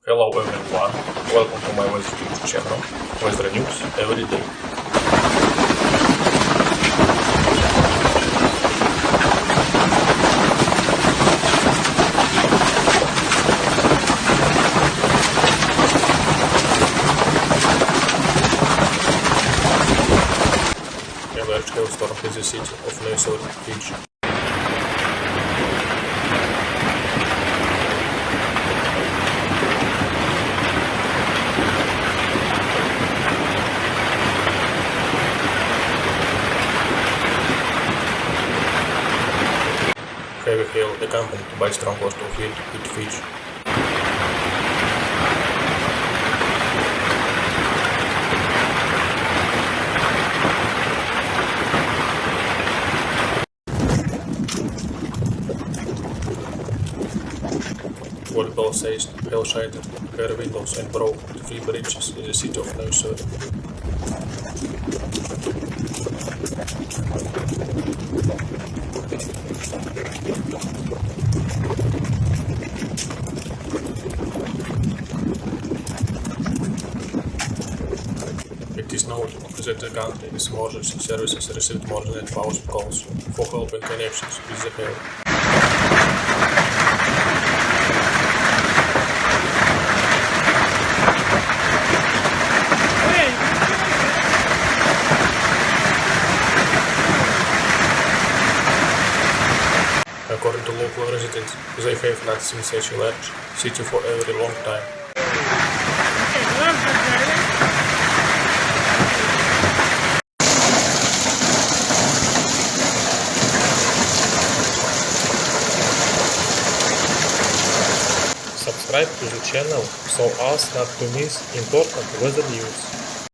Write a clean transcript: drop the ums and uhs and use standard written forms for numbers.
Hello everyone, welcome to my weather YouTube channel, weather news every day. A large hailstorm hit the city of Nausori, Fiji. Heavy hail accompanied by strong coastal wind hit Fiji. Volleyball-sized hail shattered car windows and broke 3 bridges in the city of Nausori. It is noted that the country's emergency services received more than 8,000 calls for help and connections with the hail. According to local residents, they have not seen such a large city for a very long time. Subscribe to the channel so as not to miss important weather news.